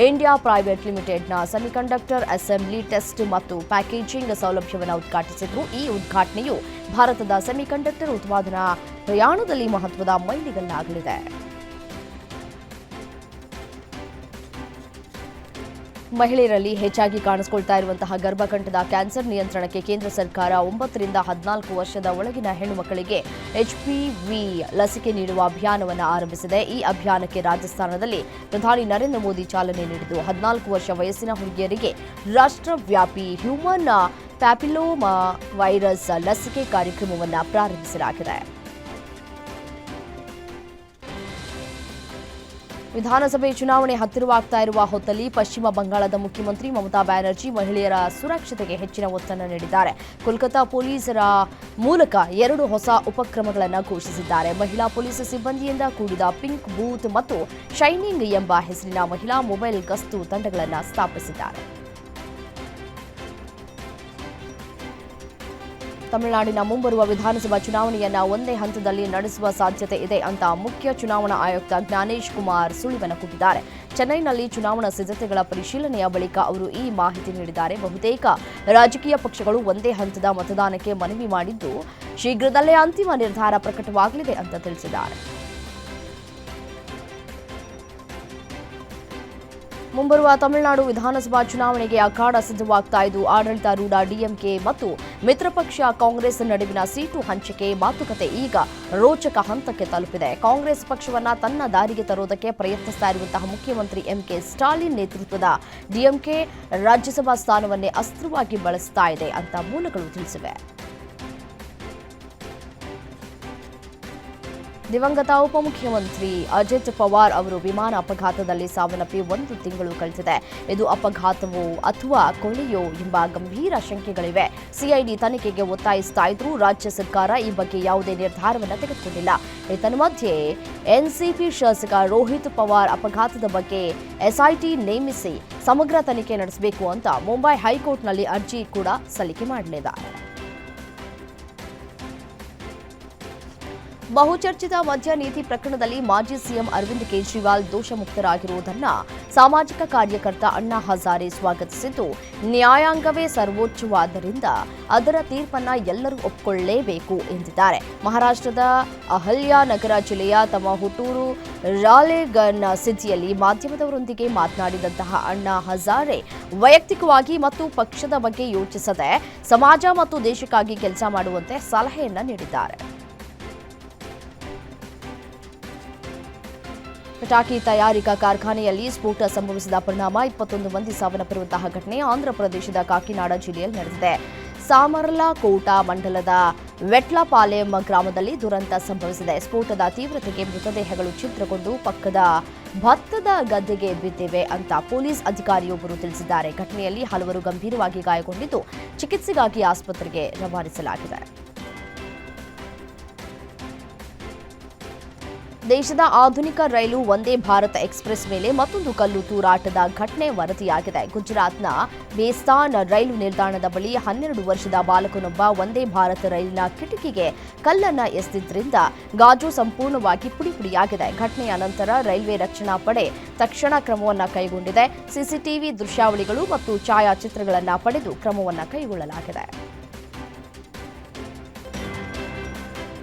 India private ಲಿಮಿಟೆಡ್ನ ಸೆಮಿಕಂಡಕ್ಟರ್ ಅಸೆಂಬ್ಲಿ, ಟೆಸ್ಟ್ ಮತ್ತು ಪ್ಯಾಕೇಜಿಂಗ್ ಸೌಲಭ್ಯವನ್ನು ಉದ್ಘಾಟಿಸಿದರು. ಈ ಉದ್ಘಾಟನೆಯು ಭಾರತದ ಸೆಮಿಕಂಡಕ್ಟರ್ ಉತ್ಪಾದನಾ ಪ್ರಯಾಣದಲ್ಲಿ ಮಹತ್ವದ ಮೈಲಿಗಲ್ಲಾಗಲಿದೆ. ಮಹಿಳೆಯರಲ್ಲಿ ಹೆಚ್ಚಾಗಿ ಕಾಣಿಸಿಕೊಳ್ತಾ ಇರುವಂತಹ ಗರ್ಭಕಂಠದ ಕ್ಯಾನ್ಸರ್ ನಿಯಂತ್ರಣಕ್ಕೆ ಕೇಂದ್ರ ಸರ್ಕಾರ 9 ರಿಂದ 14 ವರ್ಷದ ಒಳಗಿನ ಹೆಣ್ಣು ಮಕ್ಕಳಿಗೆ HPV ಲಸಿಕೆ ನೀಡುವ ಅಭಿಯಾನವನ್ನು ಆರಂಭಿಸಿದೆ. ಈ ಅಭಿಯಾನಕ್ಕೆ ರಾಜಸ್ಥಾನದಲ್ಲಿ ಪ್ರಧಾನಿ ನರೇಂದ್ರ ಮೋದಿ ಚಾಲನೆ ನೀಡಿದ್ದು, 14 ವರ್ಷ ವಯಸ್ಸಿನ ಹುಡುಗಿಯರಿಗೆ ರಾಷ್ಟ್ರವ್ಯಾಪಿ ಹ್ಯೂಮನ್ ಪ್ಯಾಪಿಲೋಮಾ ವೈರಸ್ ಲಸಿಕೆ ಕಾರ್ಯಕ್ರಮವನ್ನು ಪ್ರಾರಂಭಿಸಲಾಗಿದೆ. ವಿಧಾನಸಭೆ ಚುನಾವಣೆ ಹತ್ತಿರವಾಗ್ತಾ ಇರುವ ಹೊತ್ತಲ್ಲಿ ಪಶ್ಚಿಮ ಬಂಗಾಳದ ಮುಖ್ಯಮಂತ್ರಿ ಮಮತಾ ಬ್ಯಾನರ್ಜಿ ಮಹಿಳೆಯರ ಸುರಕ್ಷತೆಗೆ ಹೆಚ್ಚಿನ ಒತ್ತನ್ನು ನೀಡಿದ್ದಾರೆ. ಕೋಲ್ಕತಾ ಪೊಲೀಸರ ಮೂಲಕ 2 ಹೊಸ ಉಪಕ್ರಮಗಳನ್ನು ಘೋಷಿಸಿದ್ದಾರೆ. ಮಹಿಳಾ ಪೊಲೀಸ್ ಸಿಬ್ಬಂದಿಯಿಂದ ಕೂಡಿದ ಪಿಂಕ್ ಬೂತ್ ಮತ್ತು ಶೈನಿಂಗ್ ಎಂಬ ಹೆಸರಿನ ಮಹಿಳಾ ಮೊಬೈಲ್ ಗಸ್ತು ತಂಡಗಳನ್ನು ಸ್ಥಾಪಿಸಿದ್ದಾರೆ. ತಮಿಳುನಾಡಿನ ಮುಂಬರುವ ವಿಧಾನಸಭಾ ಚುನಾವಣೆಯನ್ನು ಒಂದೇ ಹಂತದಲ್ಲಿ ನಡೆಸುವ ಸಾಧ್ಯತೆ ಇದೆ ಅಂತ ಮುಖ್ಯ ಚುನಾವಣಾ ಆಯುಕ್ತ ಜ್ಞಾನೇಶ್ ಕುಮಾರ್ ಸುಳಿವನ್ನು ಕೊಟ್ಟಿದ್ದಾರೆ. ಚೆನ್ನೈನಲ್ಲಿ ಚುನಾವಣಾ ಸಿದ್ಧತೆಗಳ ಪರಿಶೀಲನೆಯ ಬಳಿಕ ಅವರು ಈ ಮಾಹಿತಿ ನೀಡಿದ್ದಾರೆ. ಬಹುತೇಕ ರಾಜಕೀಯ ಪಕ್ಷಗಳು ಒಂದೇ ಹಂತದ ಮತದಾನಕ್ಕೆ ಮನವಿ ಮಾಡಿದ್ದು, ಶೀಘ್ರದಲ್ಲೇ ಅಂತಿಮ ನಿರ್ಧಾರ ಪ್ರಕಟವಾಗಲಿದೆ ಅಂತ ತಿಳಿಸಿದ್ದಾರೆ. ಮುಂಬರುವ ತಮಿಳುನಾಡು ವಿಧಾನಸಭಾ ಚುನಾವಣೆಗೆ ಅಖಾಡ ಸಿದ್ಧವಾಗ್ತಾ ಇದ್ದು, ಆಡಳಿತಾರೂಢ ಡಿಎಂಕೆ ಮತ್ತು ಮಿತ್ರ ಪಕ್ಷ ಕಾಂಗ್ರೆಸ್ ನಡುವಿನ ಸೀಟು ಹಂಚಿಕೆ ಮಾತುಕತೆ ಈಗ ರೋಚಕ ಹಂತಕ್ಕೆ ತಲುಪಿದೆ. ಕಾಂಗ್ರೆಸ್ ಪಕ್ಷವನ್ನ ತನ್ನ ದಾರಿಗೆ ತರೋದಕ್ಕೆ ಪ್ರಯತ್ನಿಸ್ತಾ ಇರುವಂತಹ ಮುಖ್ಯಮಂತ್ರಿ ಎಂಕೆ ಸ್ಟಾಲಿನ್ ನೇತೃತ್ವದ ಡಿಎಂಕೆ ರಾಜ್ಯಸಭಾ ಸ್ಥಾನವನ್ನೇ ಅಸ್ತ್ರವಾಗಿ ಬಳಸ್ತಾ ಇದೆ ಅಂತ ಮೂಲಗಳು ತಿಳಿಸಿವೆ. ದಿವಂಗತ ಉಪಮುಖ್ಯಮಂತ್ರಿ ಅಜಿತ್ ಪವಾರ್ ಅವರು ವಿಮಾನ ಅಪಘಾತದಲ್ಲಿ ಸಾವನ್ನಪ್ಪಿ 1 ತಿಂಗಳು ಕಳೆದಿದೆ. ಇದು ಅಪಘಾತವೋ ಅಥವಾ ಕೊಲೆಯೋ ಎಂಬ ಗಂಭೀರ ಶಂಕೆಗಳಿವೆ. ಸಿಐಡಿ ತನಿಖೆಗೆ ಒತ್ತಾಯಿಸ್ತಾ ಇದ್ರೂ ರಾಜ್ಯ ಸರ್ಕಾರ ಈ ಬಗ್ಗೆ ಯಾವುದೇ ನಿರ್ಧಾರವನ್ನು ತೆಗೆದುಕೊಂಡಿಲ್ಲ. ಏತನ್ಮಧ್ಯೆ ಎನ್ಸಿಪಿ ಶಾಸಕ ರೋಹಿತ್ ಪವಾರ್ ಅಪಘಾತದ ಬಗ್ಗೆ ಎಸ್ಐಟಿ ನೇಮಿಸಿ ಸಮಗ್ರ ತನಿಖೆ ನಡೆಸಬೇಕು ಅಂತ ಮುಂಬೈ ಹೈಕೋರ್ಟ್ನಲ್ಲಿ ಅರ್ಜಿ ಕೂಡ ಸಲ್ಲಿಕೆ ಮಾಡಲಿದ್ದಾರೆ. ಬಹುಚರ್ಚಿತ ಮದ್ಯ ನೀತಿ ಪ್ರಕರಣದಲ್ಲಿ ಮಾಜಿ ಸಿಎಂ ಅರವಿಂದ್ ಕೇಜ್ರಿವಾಲ್ ದೋಷಮುಕ್ತರಾಗಿರುವುದನ್ನು ಸಾಮಾಜಿಕ ಕಾರ್ಯಕರ್ತ ಅಣ್ಣಾ ಹಜಾರೆ ಸ್ವಾಗತಿಸಿದ್ದು, ನ್ಯಾಯಾಂಗವೇ ಸರ್ವೋಚ್ಚವಾದ್ದರಿಂದ ಅದರ ತೀರ್ಪನ್ನು ಎಲ್ಲರೂ ಒಪ್ಪಿಕೊಳ್ಳಲೇಬೇಕು ಎಂದಿದ್ದಾರೆ. ಮಹಾರಾಷ್ಟ್ರದ ಅಹಲ್ಯಾನಗರ ಜಿಲ್ಲೆಯ ತಮ್ಮ ಹುಟ್ಟೂರು ರಾಲೇಗನ್ ಸಿಟಿಯಲ್ಲಿ ಮಾಧ್ಯಮದವರೊಂದಿಗೆ ಮಾತನಾಡಿದಂತಹ ಅಣ್ಣಾ ಹಜಾರೆ ವೈಯಕ್ತಿಕವಾಗಿ ಮತ್ತು ಪಕ್ಷದ ಬಗ್ಗೆ ಯೋಚಿಸದೆ ಸಮಾಜ ಮತ್ತು ದೇಶಕ್ಕಾಗಿ ಕೆಲಸ ಮಾಡುವಂತೆ ಸಲಹೆಯನ್ನ ನೀಡಿದ್ದಾರೆ. ಪಟಾಕಿ ತಯಾರಿಕಾ ಕಾರ್ಖಾನೆಯಲ್ಲಿ ಸ್ಫೋಟ ಸಂಭವಿಸಿದ ಪರಿಣಾಮ 21 ಮಂದಿ ಸಾವನ್ನಪ್ಪಿರುವಂತಹ ಘಟನೆ ಆಂಧ್ರಪ್ರದೇಶದ ಕಾಕಿನಾಡ ಜಿಲ್ಲೆಯಲ್ಲಿ ನಡೆದಿದೆ. ಸಾಮರ್ಲಕೋಟ ಮಂಡಲದ ವೆಟ್ಲಪಾಲೆಂ ಗ್ರಾಮದಲ್ಲಿ ದುರಂತ ಸಂಭವಿಸಿದೆ. ಸ್ಫೋಟದ ತೀವ್ರತೆಗೆ ಮೃತದೇಹಗಳು ಛಿದ್ರಗೊಂಡು ಪಕ್ಕದ ಭತ್ತದ ಗದ್ದೆಗೆ ಬಿದ್ದಿವೆ ಅಂತ ಪೊಲೀಸ್ ಅಧಿಕಾರಿಯೊಬ್ಬರು ತಿಳಿಸಿದ್ದಾರೆ. ಘಟನೆಯಲ್ಲಿ ಹಲವರು ಗಂಭೀರವಾಗಿ ಗಾಯಗೊಂಡಿದ್ದು ಚಿಕಿತ್ಸೆಗಾಗಿ ಆಸ್ಪತ್ರೆಗೆ ರವಾನಿಸಲಾಗಿದೆ. ದೇಶದ ಆಧುನಿಕ ರೈಲು ವಂದೇ ಭಾರತ್ ಎಕ್ಸ್‌ಪ್ರೆಸ್ ಮೇಲೆ ಮತ್ತೊಂದು ಕಲ್ಲು ತೂರಾಟದ ಘಟನೆ ವರದಿಯಾಗಿದೆ. ಗುಜರಾತ್ನ ಬೇಸ್ತಾನ್ ರೈಲು ನಿಲ್ದಾಣದ ಬಳಿ 12 ವರ್ಷದ ಬಾಲಕನೊಬ್ಬ ವಂದೇ ಭಾರತ್ ರೈಲಿನ ಕಿಟಕಿಗೆ ಕಲ್ಲನ್ನ ಎಸೆದಿದ್ದರಿಂದ ಗಾಜು ಸಂಪೂರ್ಣವಾಗಿ ಪುಡಿಪುಡಿಯಾಗಿದೆ. ಘಟನೆಯ ನಂತರ ರೈಲ್ವೆ ರಕ್ಷಣಾ ಪಡೆ ತಕ್ಷಣ ಕ್ರಮವನ್ನು ಕೈಗೊಂಡಿದೆ. ಸಿಸಿಟಿವಿ ದೃಶ್ಯಾವಳಿಗಳು ಮತ್ತು ಛಾಯಾಚಿತ್ರಗಳನ್ನು ಪಡೆದು ಕ್ರಮವನ್ನು ಕೈಗೊಳ್ಳಲಾಗಿದೆ.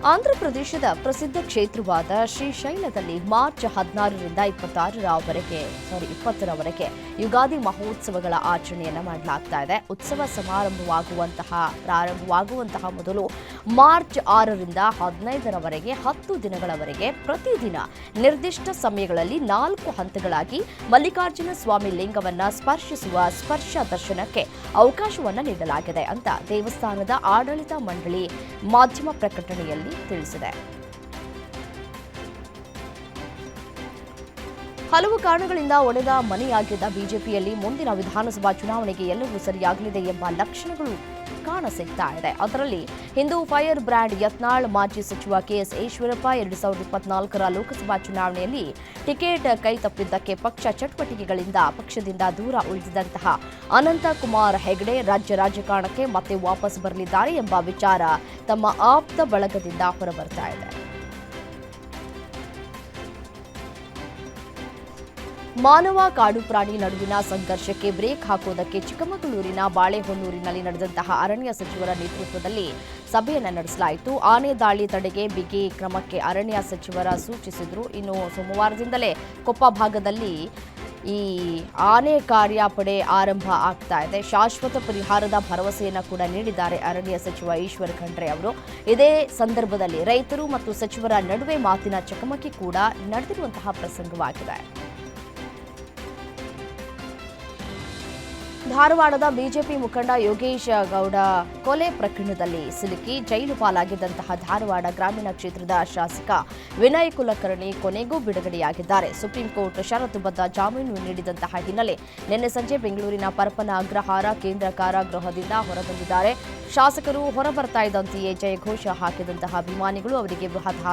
ಆಂಧ್ರಪ್ರದೇಶದ ಪ್ರಸಿದ್ಧ ಕ್ಷೇತ್ರವಾದ ಶ್ರೀಶೈಲದಲ್ಲಿ ಮಾರ್ಚ್ 16ರಿಂದ 20ರವರೆಗೆ ಯುಗಾದಿ ಮಹೋತ್ಸವಗಳ ಆಚರಣೆಯನ್ನು ಮಾಡಲಾಗ್ತಾ ಇದೆ. ಉತ್ಸವ ಪ್ರಾರಂಭವಾಗುವಂತಹ ಮೊದಲು ಮಾರ್ಚ್ 6ರಿಂದ 15ರವರೆಗೆ 10 ದಿನಗಳವರೆಗೆ ಪ್ರತಿದಿನ ನಿರ್ದಿಷ್ಟ ಸಮಯಗಳಲ್ಲಿ 4 ಹಂತಗಳಾಗಿ ಮಲ್ಲಿಕಾರ್ಜುನ ಸ್ವಾಮಿ ಲಿಂಗವನ್ನ ಸ್ಪರ್ಶಿಸುವ ಸ್ಪರ್ಶ ದರ್ಶನಕ್ಕೆ ಅವಕಾಶವನ್ನು ನೀಡಲಾಗಿದೆ ಅಂತ ದೇವಸ್ಥಾನದ ಆಡಳಿತ ಮಂಡಳಿ ಮಾಧ್ಯಮ ಪ್ರಕಟಣೆಯಲ್ಲಿ ತಿಳಿಸಿದೆ. ಹಲವು ಕಾರಣಗಳಿಂದ ಒಡೆದ ಮನೆಯಾಗಿದ್ದ ಬಿಜೆಪಿಯಲ್ಲಿ ಮುಂದಿನ ವಿಧಾನಸಭಾ ಚುನಾವಣೆಗೆ ಎಲ್ಲವೂ ಸರಿಯಾಗಲಿದೆ ಎಂಬ ಲಕ್ಷಣಗಳು ಕಾಣಸಿಗ್ತಾ ಇದೆ. ಅದರಲ್ಲಿ ಹಿಂದೂ ಫೈರ್ ಬ್ರ್ಯಾಂಡ್ ಯತ್ನಾಳ್, ಮಾಜಿ ಸಚಿವ ಕೆಎಸ್ ಈಶ್ವರಪ್ಪ 2024ರ ಲೋಕಸಭಾ ಚುನಾವಣೆಯಲ್ಲಿ ಟಿಕೆಟ್ ಕೈತಪ್ಪಿದ್ದಕ್ಕೆ ಪಕ್ಷ ಚಟುವಟಿಕೆಗಳಿಂದ ಪಕ್ಷದಿಂದ ದೂರ ಉಳಿದಿದ್ದಂತಹ ಅನಂತಕುಮಾರ್ ಹೆಗಡೆ ರಾಜ್ಯ ರಾಜಕಾರಣಕ್ಕೆ ಮತ್ತೆ ವಾಪಸ್ ಬರಲಿದ್ದಾರೆ ಎಂಬ ವಿಚಾರ ತಮ್ಮ ಆಪ್ತ ಬಳಗದಿಂದ ಹೊರಬರ್ತಾ ಇದೆ. ಮಾನವ ಕಾಡು ಪ್ರಾಣಿ ನಡುವಿನ ಸಂಘರ್ಷಕ್ಕೆ ಬ್ರೇಕ್ ಹಾಕುವುದಕ್ಕೆ ಚಿಕ್ಕಮಗಳೂರಿನ ಬಾಳೆಹೊನ್ನೂರಿನಲ್ಲಿ ನಡೆದಂತಹ ಅರಣ್ಯ ಸಚಿವರ ನೇತೃತ್ವದಲ್ಲಿ ಸಭೆಯನ್ನು ನಡೆಸಲಾಯಿತು. ಆನೆ ದಾಳಿ ತಡೆಗೆ ಬಿಗಿ ಕ್ರಮಕ್ಕೆ ಅರಣ್ಯ ಸಚಿವರ ಸೂಚಿಸಿದರು. ಇನ್ನು ಸೋಮವಾರದಿಂದಲೇ ಕೊಪ್ಪ ಭಾಗದಲ್ಲಿ ಈ ಆನೆ ಕಾರ್ಯಾಪಡೆ ಆರಂಭ ಆಗ್ತಾ ಇದೆ. ಶಾಶ್ವತ ಪರಿಹಾರದ ಭರವಸೆಯನ್ನು ಕೂಡ ನೀಡಿದ್ದಾರೆ ಅರಣ್ಯ ಸಚಿವ ಈಶ್ವರ್ ಖಂಡ್ರೆ ಅವರು. ಇದೇ ಸಂದರ್ಭದಲ್ಲಿ ರೈತರು ಮತ್ತು ಸಚಿವರ ನಡುವೆ ಮಾತಿನ ಚಕಮಕಿ ಕೂಡ ನಡೆದಿರುವಂತಹ ಪ್ರಸಂಗವಾಗಿದೆ. ಧಾರವಾಡದ ಬಿಜೆಪಿ ಮುಖಂಡ ಯೋಗೇಶ್ ಗೌಡ ಕೊಲೆ ಪ್ರಕರಣದಲ್ಲಿ ಸಿಲುಕಿ ಜೈಲು ಪಾಲಾಗಿದ್ದಂತಹ ಧಾರವಾಡ ಗ್ರಾಮೀಣ ಕ್ಷೇತ್ರದ ಶಾಸಕ ವಿನಯ್ ಕುಲಕರ್ಣಿ ಕೊನೆಗೂ ಬಿಡುಗಡೆಯಾಗಿದ್ದಾರೆ. ಸುಪ್ರೀಂ ಕೋರ್ಟ್ ಷರತ್ತುಬದ್ಧ ಜಾಮೀನು ನೀಡಿದಂತಹ ಹಿನ್ನೆಲೆ ನಿನ್ನೆ ಸಂಜೆ ಬೆಂಗಳೂರಿನ ಪರಪ್ಪನ ಅಗ್ರಹಾರ ಕೇಂದ್ರ ಕಾರಾಗೃಹದಿಂದ ಹೊರಬಂದಿದ್ದಾರೆ. ಶಾಸಕರು ಹೊರಬರ್ತಾ ಇದ್ದಂತೆಯೇ ಜಯಘೋಷ ಹಾಕಿದಂತಹ ಅಭಿಮಾನಿಗಳು ಅವರಿಗೆ ಬೃಹತ್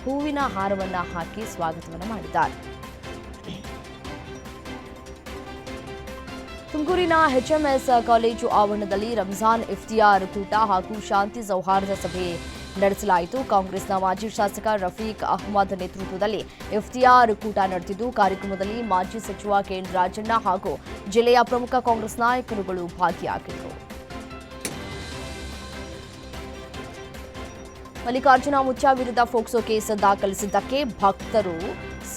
ಹೂವಿನ ಹಾರವನ್ನು ಹಾಕಿ ಸ್ವಾಗತವನ್ನು ಮಾಡಿದ್ದಾರೆ. ತುಮಕೂರಿನ ಎಚ್ಎಂಎಸ್ ಕಾಲೇಜು ಆವರಣದಲ್ಲಿ ರಂಜಾನ್ ಇಫ್ತಿಯಾರ್ ಕೂಟ ಹಾಗೂ ಶಾಂತಿ ಸೌಹಾರ್ದ ಸಭೆ ನಡೆಸಲಾಯಿತು. ಕಾಂಗ್ರೆಸ್ನ ಮಾಜಿ ಶಾಸಕ ರಫೀಕ್ ಅಹ್ಮದ್ ನೇತೃತ್ವದಲ್ಲಿ ಇಫ್ತಿಯಾರ್ ಕೂಟ ನಡೆದಿದ್ದು, ಕಾರ್ಯಕ್ರಮದಲ್ಲಿ ಮಾಜಿ ಸಚಿವ ಕೆಎನ್ ರಾಜಣ್ಣ ಹಾಗೂ ಜಿಲ್ಲೆಯ ಪ್ರಮುಖ ಕಾಂಗ್ರೆಸ್ ನಾಯಕರುಗಳು ಭಾಗಿಯಾಗಿದ್ದರು. ಮಲ್ಲಿಕಾರ್ಜುನ ಮುಚ್ಚಾ ವಿರುದ್ಧ ಫೋಕ್ಸೋ ಕೇಸ್ ದಾಖಲಿಸಿದ್ದಕ್ಕೆ ಭಕ್ತರು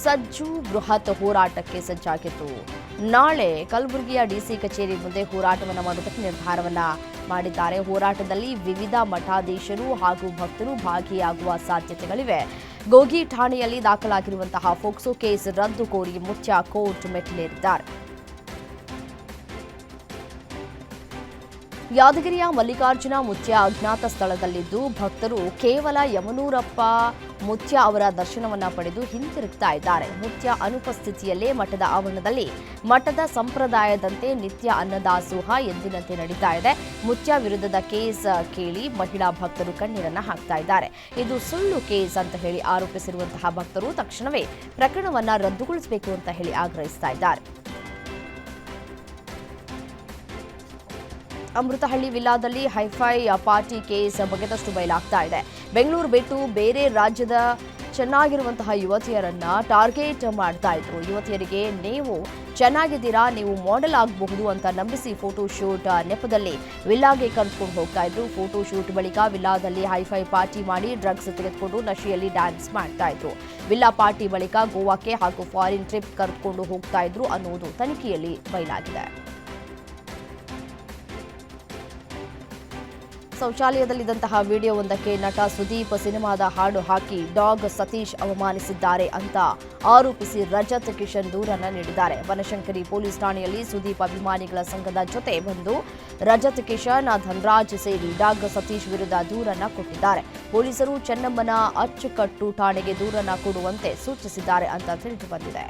ಸಜ್ಜು. ಬೃಹತ್ ಹೋರಾಟಕ್ಕೆ ಸಜ್ಜಾಗಿತ್ತು. ನಾಳೆ ಕಲಬುರಗಿಯ ಡಿಸಿ ಕಚೇರಿ ಮುಂದೆ ಹೋರಾಟವನ್ನು ಮಾಡುವುದಕ್ಕೆ ನಿರ್ಧಾರವನ್ನ ಮಾಡಿದ್ದಾರೆ. ಹೋರಾಟದಲ್ಲಿ ವಿವಿಧ ಮಠಾಧೀಶರು ಹಾಗೂ ಭಕ್ತರು ಭಾಗಿಯಾಗುವ ಸಾಧ್ಯತೆಗಳಿವೆ. ಗೋಗಿ ಠಾಣೆಯಲ್ಲಿ ದಾಖಲಾಗಿರುವಂತಹ ಫೋಕ್ಸೋ ಕೇಸ್ ರದ್ದು ಕೋರಿ ಮುಚ್ಚಾ ಕೋರ್ಟ್ ಮೆಟ್ಟಿಲೇರಿದ್ದಾರೆ. ಯಾದಗಿರಿಯ ಮಲ್ಲಿಕಾರ್ಜುನ ಮುತ್ಯ ಅಜ್ಞಾತ ಸ್ಥಳದಲ್ಲಿದ್ದು ಭಕ್ತರು ಕೇವಲ ಯಮನೂರಪ್ಪ ಮುತ್ಯ ಅವರ ದರ್ಶನವನ್ನ ಪಡೆದು ಹಿಂತಿರುಗ್ತಾ ಇದ್ದಾರೆ. ಮುತ್ಯ ಅನುಪಸ್ಥಿತಿಯಲ್ಲೇ ಮಠದ ಆವರಣದಲ್ಲಿ ಮಠದ ಸಂಪ್ರದಾಯದಂತೆ ನಿತ್ಯ ಅನ್ನದಾಸೋಹ ಎಂದಿನಂತೆ ನಡೀತಾ ಇದೆ. ಮುತ್ಯ ವಿರುದ್ಧದ ಕೇಸ್ ಕೇಳಿ ಮಹಿಳಾ ಭಕ್ತರು ಕಣ್ಣೀರನ್ನ ಹಾಕ್ತಾ ಇದ್ದಾರೆ. ಇದು ಸುಳ್ಳು ಕೇಸ್ ಅಂತ ಹೇಳಿ ಆರೋಪಿಸಿರುವಂತಹ ಭಕ್ತರು ತಕ್ಷಣವೇ ಪ್ರಕರಣವನ್ನ ರದ್ದುಗೊಳಿಸಬೇಕು ಅಂತ ಹೇಳಿ ಆಗ್ರಹಿಸ್ತಾ ಇದ್ದಾರೆ. ಅಮೃತಹಳ್ಳಿ ವಿಲ್ಲಾದಲ್ಲಿ ಹೈಫೈ ಪಾರ್ಟಿ ಕೇಸ್ ಬಗೆದಷ್ಟು ಬಯಲಾಗ್ತಾ ಇದೆ. ಬೆಂಗಳೂರು ಬಿಟ್ಟು ಬೇರೆ ರಾಜ್ಯದ ಚೆನ್ನಾಗಿರುವಂತಹ ಯುವತಿಯರನ್ನ ಟಾರ್ಗೆಟ್ ಮಾಡ್ತಾ ಇದ್ರು. ಯುವತಿಯರಿಗೆ ನೀವು ಚೆನ್ನಾಗಿದ್ದೀರಾ, ನೀವು ಮಾಡೆಲ್ ಆಗಬಹುದು ಅಂತ ನಂಬಿಸಿ ಫೋಟೋ ಶೂಟ್ ನೆಪದಲ್ಲಿ ವಿಲ್ಲಾಗೆ ಕರೆದುಕೊಂಡು ಹೋಗ್ತಾ ಇದ್ರು. ಫೋಟೋ ಶೂಟ್ ಬಳಿಕ ವಿಲ್ಲಾದಲ್ಲಿ ಹೈಫೈ ಪಾರ್ಟಿ ಮಾಡಿ ಡ್ರಗ್ಸ್ ತೆಗೆದುಕೊಂಡು ನಶೆಯಲ್ಲಿ ಡ್ಯಾನ್ಸ್ ಮಾಡ್ತಾ ಇದ್ರು. ವಿಲ್ಲಾ ಪಾರ್ಟಿ ಬಳಿಕ ಗೋವಾಕ್ಕೆ ಹಾಗೂ ಫಾರಿನ್ ಟ್ರಿಪ್ ಕರೆದುಕೊಂಡು ಹೋಗ್ತಾ ಇದ್ರು ಅನ್ನೋದು ತನಿಖೆಯಲ್ಲಿ ಬಯಲಾಗಿದೆ. ಶೌಚಾಲಯದಲ್ಲಿದ್ದಂತಹ ವಿಡಿಯೋವೊಂದಕ್ಕೆ ನಟ ಸುದೀಪ್ ಸಿನಿಮಾದ ಹಾಡು ಹಾಕಿ ಡಾಗ್ ಸತೀಶ್ ಅವಮಾನಿಸಿದ್ದಾರೆ ಅಂತ ಆರೋಪಿಸಿ ರಜತ್ ಕಿಶನ್ ದೂರನ್ನ ನೀಡಿದ್ದಾರೆ. ಬನಶಂಕರಿ ಪೊಲೀಸ್ ಠಾಣೆಯಲ್ಲಿ ಸುದೀಪ್ ಅಭಿಮಾನಿಗಳ ಸಂಘದ ಜೊತೆ ಬಂದು ರಜತ್ ಕಿಶನ್, ಧನರಾಜ್ ಸೇರಿ ಡಾಗ್ ಸತೀಶ್ ವಿರುದ್ಧ ದೂರನ್ನ ಕೊಟ್ಟಿದ್ದಾರೆ. ಪೊಲೀಸರು ಚೆನ್ನಮ್ಮನ ಅಚ್ಚುಕಟ್ಟು ಠಾಣೆಗೆ ದೂರನ್ನ ಕೊಡುವಂತೆ ಸೂಚಿಸಿದ್ದಾರೆ ಅಂತ ತಿಳಿದು ಬಂದಿದೆ.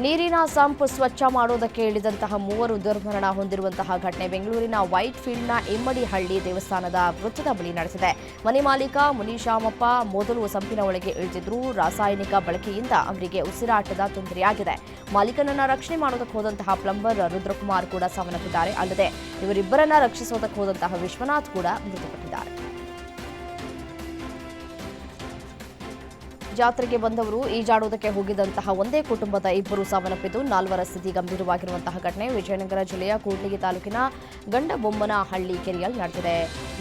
ನೀರಿನ ಸಂಪ್ ಸ್ವಚ್ಛ ಮಾಡೋದಕ್ಕೆ ಇಳಿದಂತಹ 3 ದುರ್ಮರಣ ಹೊಂದಿರುವಂತಹ ಘಟನೆ ಬೆಂಗಳೂರಿನ ವೈಟ್ ಫೀಲ್ಡ್ನ ಇಮ್ಮಡಿಹಳ್ಳಿ ದೇವಸ್ಥಾನದ ವೃತ್ತದ ಬಳಿ ನಡೆದಿದೆ. ಮನೆ ಮಾಲೀಕ ಮುನಿಶಾಮಪ್ಪ ಮೊದಲು ಸಂಪಿನ ಒಳಗೆ ಇಳಿದಿದ್ರು. ರಾಸಾಯನಿಕ ಬಳಕೆಯಿಂದ ಅವರಿಗೆ ಉಸಿರಾಟದ ತೊಂದರೆಯಾಗಿದೆ. ಮಾಲೀಕನನ್ನ ರಕ್ಷಣೆ ಮಾಡೋದಕ್ಕೆ ಹೋದಂತಹ ಪ್ಲಂಬರ್ ರುದ್ರಕುಮಾರ್ ಕೂಡ ಸಾವನ್ನಪ್ಪಿದ್ದಾರೆ. ಅಲ್ಲದೆ ಇವರಿಬ್ಬರನ್ನ ರಕ್ಷಿಸೋದಕ್ಕೆ ಹೋದಂತಹ ವಿಶ್ವನಾಥ್ ಕೂಡ ಮೃತಪಟ್ಟಿದ್ದಾರೆ. ಜಾತ್ರೆಗೆ ಬಂದವರು ಈಜಾಡುವುದಕ್ಕೆ ಹೋಗಿದ್ದಂತಹ ಒಂದೇ ಕುಟುಂಬದ ಇಬ್ಬರು ಸಾವನ್ನಪ್ಪಿದ್ದು 4 ಸ್ಥಿತಿ ಗಂಭೀರವಾಗಿರುವಂತಹ ಘಟನೆ ವಿಜಯನಗರ ಜಿಲ್ಲೆಯ ಕೂಡ್ಲಿಗಿ ತಾಲೂಕಿನ ಗಂಡಬೊಮ್ಮನಹಳ್ಳಿ ಕೆರೆಯಲ್ಲಿ ನಡೆದಿದೆ.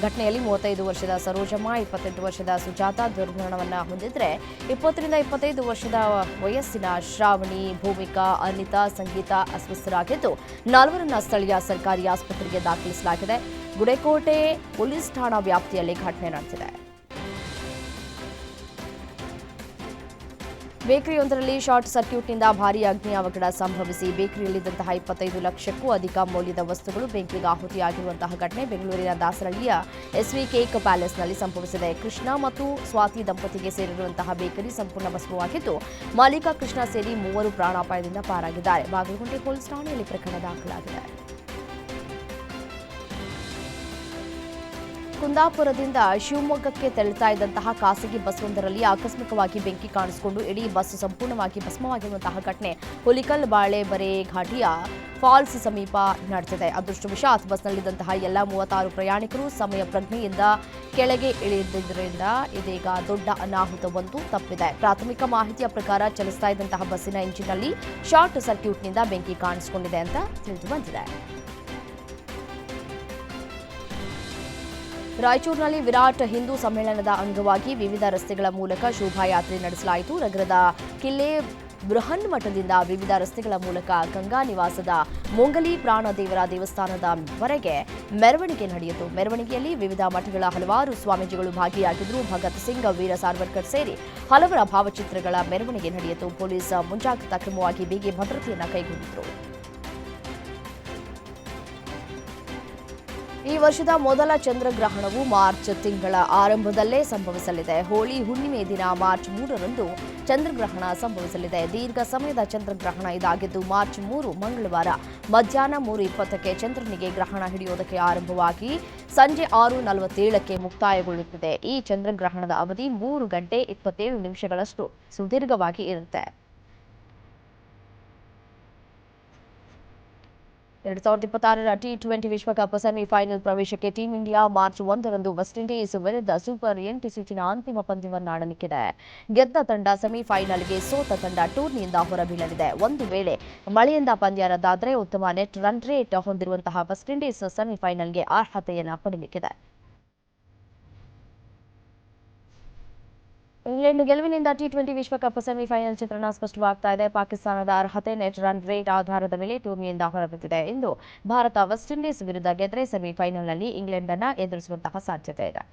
ಘಟನೆಯಲ್ಲಿ 35 ವರ್ಷದ ಸರೋಜಮ್ಮ, 28 ವರ್ಷದ ಸುಜಾತ ದುರ್ಮರಣವನ್ನು ಹೊಂದಿದ್ರೆ 20 ರಿಂದ 25 ವರ್ಷದ ವಯಸ್ಸಿನ ಶ್ರಾವಣಿ, ಭೂಮಿಕಾ, ಅನಿತಾ, ಸಂಗೀತ ಅಸ್ವಸ್ಥರಾಗಿದ್ದು 4ರನ್ನ ಸ್ಥಳೀಯ ಸರ್ಕಾರಿ ಆಸ್ಪತ್ರೆಗೆ ದಾಖಲಿಸಲಾಗಿದೆ. ಗುಡೇಕೋಟೆ ಪೊಲೀಸ್ ಠಾಣಾ ವ್ಯಾಪ್ತಿಯಲ್ಲಿ ಘಟನೆ ನಡೆದಿದೆ. ಬೇಕರಿಯೊಂದರಲ್ಲಿ ಶಾರ್ಟ್ ಸರ್ಕ್ಯೂಟ್ನಿಂದ ಭಾರೀ ಅಗ್ನಿ ಅವಘಡ ಸಂಭವಿಸಿ ಬೇಕರಿಯಲ್ಲಿದ್ದಂತಹ 25 ಲಕ್ಷಕ್ಕೂ ಅಧಿಕ ಮೌಲ್ಯದ ವಸ್ತುಗಳು ಬೆಂಕಿಗೆ ಆಹುತಿಯಾಗಿರುವಂತಹ ಘಟನೆ ಬೆಂಗಳೂರಿನ ದಾಸರಳ್ಳಿಯ ಎಸ್ವಿ ಕೇಕ್ ಪ್ಯಾಲೇಸ್ನಲ್ಲಿ ಸಂಭವಿಸಿದೆ. ಕೃಷ್ಣ ಮತ್ತು ಸ್ವಾತಿ ದಂಪತಿಗೆ ಸೇರಿರುವಂತಹ ಬೇಕರಿ ಸಂಪೂರ್ಣ ಭಸ್ಮವಾಗಿದ್ದು ಮಾಲೀಕ ಕೃಷ್ಣ ಸೇರಿ 3 ಪ್ರಾಣಾಪಾಯದಿಂದ ಪಾರಾಗಿದ್ದಾರೆ. ಬಾಗಲಕೋಟೆ ಪೊಲೀಸ್ ಠಾಣೆಯಲ್ಲಿ ಪ್ರಕರಣ ದಾಖಲಾಗಿದೆ. ಕುಂದಾಪುರದಿಂದ ಶಿವಮೊಗ್ಗಕ್ಕೆ ತೆರಳುತ್ತಾ ಇದ್ದಂತಹ ಖಾಸಗಿ ಬಸ್ವೊಂದರಲ್ಲಿ ಆಕಸ್ಮಿಕವಾಗಿ ಬೆಂಕಿ ಕಾಣಿಸಿಕೊಂಡು ಇಡೀ ಬಸ್ ಸಂಪೂರ್ಣವಾಗಿ ಭಸ್ಮವಾಗಿರುವಂತಹ ಘಟನೆ ಹುಲಿಕಲ್ ಬಾಳೆಬರೆ ಘಾಟಿಯ ಫಾಲ್ಸ್ ಸಮೀಪ ನಡೆದಿದೆ. ಅದೃಷ್ಟವಶಾತ್ ಬಸ್ನಲ್ಲಿದ್ದಂತಹ ಎಲ್ಲ 36 ಪ್ರಯಾಣಿಕರು ಸಮಯ ಪ್ರಜ್ಞೆಯಿಂದ ಕೆಳಗೆ ಇಳಿದಿದ್ದರಿಂದ ಇದೀಗ ದೊಡ್ಡ ಅನಾಹುತವೊಂದು ತಪ್ಪಿದೆ. ಪ್ರಾಥಮಿಕ ಮಾಹಿತಿಯ ಪ್ರಕಾರ ಚಲಿಸ್ತಾ ಇದ್ದಂತಹ ಬಸ್ಸಿನ ಇಂಜಿನ್ನಲ್ಲಿ ಶಾರ್ಟ್ ಸರ್ಕ್ಯೂಟ್ನಿಂದ ಬೆಂಕಿ ಕಾಣಿಸಿಕೊಂಡಿದೆ ಅಂತ ತಿಳಿದು ಬಂದಿದೆ. ರಾಯಚೂರಿನಲ್ಲಿ ವಿರಾಟ್ ಹಿಂದೂ ಸಮ್ಮೇಳನದ ಅಂಗವಾಗಿ ವಿವಿಧ ರಸ್ತೆಗಳ ಮೂಲಕ ಶೋಭಾಯಾತ್ರೆ ನಡೆಸಲಾಯಿತು. ನಗರದ ಕಿಲ್ಲೆ ಬೃಹನ್ಮಠದಿಂದ ವಿವಿಧ ರಸ್ತೆಗಳ ಮೂಲಕ ಗಂಗಾ ನಿವಾಸದ ಮೊಂಗಲಿ ಪ್ರಾಣದೇವರ ದೇವಸ್ಥಾನದವರೆಗೆ ಮೆರವಣಿಗೆ ನಡೆಯಿತು. ಮೆರವಣಿಗೆಯಲ್ಲಿ ವಿವಿಧ ಮಠಗಳ ಹಲವಾರು ಸ್ವಾಮೀಜಿಗಳು ಭಾಗಿಯಾಗಿದ್ದರು. ಭಗತ್ ಸಿಂಗ್, ವೀರ ಸಾವರ್ಕರ್ ಸೇರಿ ಹಲವರ ಭಾವಚಿತ್ರಗಳ ಮೆರವಣಿಗೆ ನಡೆಯಿತು. ಪೊಲೀಸ್ ಮುಂಜಾಗ್ರತಾ ಕ್ರಮವಾಗಿ ಬಿಗಿ ಭದ್ರತೆಯನ್ನು ಕೈಗೊಂಡಿದ್ದರು. ಈ ವರ್ಷದ ಮೊದಲ ಚಂದ್ರಗ್ರಹಣವು ಮಾರ್ಚ್ ತಿಂಗಳ ಆರಂಭದಲ್ಲೇ ಸಂಭವಿಸಲಿದೆ. ಹೋಳಿ ಹುಣ್ಣಿಮೆ ದಿನ ಮಾರ್ಚ್ 3ರಂದು ಚಂದ್ರಗ್ರಹಣ ಸಂಭವಿಸಲಿದೆ. ದೀರ್ಘ ಸಮಯದ ಚಂದ್ರಗ್ರಹಣ ಇದಾಗಿದ್ದು ಮಾರ್ಚ್ 3 ಮಂಗಳವಾರ ಮಧ್ಯಾಹ್ನ 3:20ಕ್ಕೆ ಚಂದ್ರನಿಗೆ ಗ್ರಹಣ ಹಿಡಿಯುವುದಕ್ಕೆ ಆರಂಭವಾಗಿ ಸಂಜೆ 6:47ಕ್ಕೆ ಮುಕ್ತಾಯಗೊಳ್ಳುತ್ತದೆ. ಈ ಚಂದ್ರಗ್ರಹಣದ ಅವಧಿ 3 ಗಂಟೆ 27 ನಿಮಿಷಗಳಷ್ಟು ಸುದೀರ್ಘವಾಗಿ ಇರುತ್ತೆ. 2026ರ ಟಿ20 ವಿಶ್ವಕಪ್ ಸೆಮಿಫೈನಲ್ ಪ್ರವೇಶಕ್ಕೆ ಟೀಂ ಇಂಡಿಯಾ ಮಾರ್ಚ್ 1ರಂದು ವೆಸ್ಟ್ ಇಂಡೀಸ್ ವಿರುದ್ಧ ಸೂಪರ್ 8 ಸುತ್ತಿನ ಅಂತಿಮ ಪಂದ್ಯವನ್ನಾಡಲಿದೆ. ಗೆದ್ದ ತಂಡ ಸೆಮಿಫೈನಲ್ಗೆ, ಸೋತ ತಂಡ ಟೂರ್ನಿಯಿಂದ ಹೊರಬೀಳಲಿದೆ. ಒಂದು ವೇಳೆ ಮಳೆಯಿಂದ ಪಂದ್ಯ ರದ್ದಾದರೆ ಉತ್ತಮ ನೆಟ್ ರನ್ ರೇಟ್ ಹೊಂದಿರುವಂತಹ ವೆಸ್ಟ್ ಇಂಡೀಸ್ ಸೆಮಿಫೈನಲ್ಗೆ ಅರ್ಹತೆಯನ್ನು ಪಡೆಯಲಿದೆ. ಇಂಗ್ಲೆಂಡ್ ಗೆಲುವಿನಿಂದ ಟಿ20 ವಿಶ್ವಕಪ್ ಸೆಮಿಫೈನಲ್ ಚಿತ್ರಣ ಸ್ಪಷ್ಟವಾಗ್ತಾ ಇದೆ. ಪಾಕಿಸ್ತಾನದ ಅರ್ಹತೆ ನೆಟ್ ರನ್ ರೇಟ್ ಆಧಾರದ ಮೇಲೆ ಟೂರ್ನಿಯಿಂದ ಹೊರಬಿದ್ದಿದೆ. ಇಂದು ಭಾರತ ವೆಸ್ಟ್ ಇಂಡೀಸ್ ವಿರುದ್ಧ ಗೆದ್ರೆ ಸೆಮಿಫೈನಲ್ನಲ್ಲಿ ಇಂಗ್ಲೆಂಡ್ ಅನ್ನು ಎದುರಿಸುವಂತಹ ಸಾಧ್ಯತೆ ಇದೆ.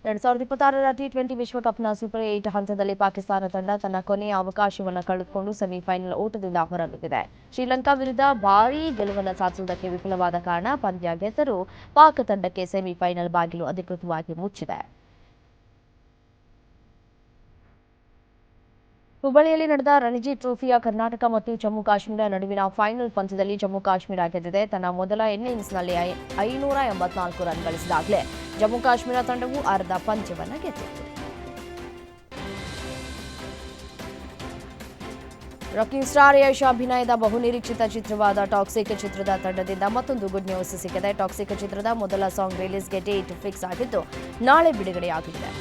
2026ರ ಟಿ20 ವಿಶ್ವಕಪ್ನ ಸೂಪರ್ 8 ಹಂತದಲ್ಲಿ ಪಾಕಿಸ್ತಾನ ತಂಡ ತನ್ನ ಕೊನೆಯ ಅವಕಾಶವನ್ನು ಕಳೆದುಕೊಂಡು ಸೆಮಿಫೈನಲ್ ಓಟದಿಂದ ಹೊರಬಿದ್ದಿದೆ. ಶ್ರೀಲಂಕಾ ವಿರುದ್ಧ ಭಾರೀ ಗೆಲುವನ್ನು ಸಾಧಿಸುವುದಕ್ಕೆ ವಿಫಲವಾದ ಕಾರಣ ಪಂದ್ಯ ಗೆದ್ದರೂ ಪಾಕ್ ತಂಡಕ್ಕೆ ಸೆಮಿಫೈನಲ್ ಬಾಗಿಲು ಅಧಿಕೃತವಾಗಿ ಮುಚ್ಚಿದೆ. ಹುಬ್ಬಳ್ಳಿಯಲ್ಲಿ ನಡೆದ ರಣಜಿ ಟ್ರೋಫಿಯ ಕರ್ನಾಟಕ ಮತ್ತು ಜಮ್ಮು ಕಾಶ್ಮೀರ ನಡುವಿನ ಫೈನಲ್ ಪಂದ್ಯದಲ್ಲಿ ಜಮ್ಮು ಕಾಶ್ಮೀರ ಗೆದ್ದಿದೆ. ತನ್ನ ಮೊದಲ ಇನ್ನಿಂಗ್ಸ್ನಲ್ಲಿ 584 ರನ್ ಗಳಿಸಿದಾಗಲೇ ಜಮ್ಮು ಕಾಶ್ಮೀರ ತಂಡವು ಅರ್ಧ ಪಂದ್ಯವನ್ನು ಗೆದ್ದಿತ್ತು. ರಾಕಿಂಗ್ ಸ್ಟಾರ್ ಯಶ್ ಅಭಿನಯದ ಬಹುನಿರೀಕ್ಷಿತ ಚಿತ್ರವಾದ ಟಾಕ್ಸಿಕ್ ಚಿತ್ರದ ತಂಡದಿಂದ ಮತ್ತೊಂದು ಗುಡ್ ನ್ಯೂಸ್ ಸಿಕ್ಕಿದೆ. ಟಾಕ್ಸಿಕ್ ಚಿತ್ರದ ಮೊದಲ ಸಾಂಗ್ ರಿಲೀಸ್ಗೆ ಡೇಟ್ ಫಿಕ್ಸ್ ಆಗಿದ್ದು ನಾಳೆ ಬಿಡುಗಡೆಯಾಗಲಿದೆ.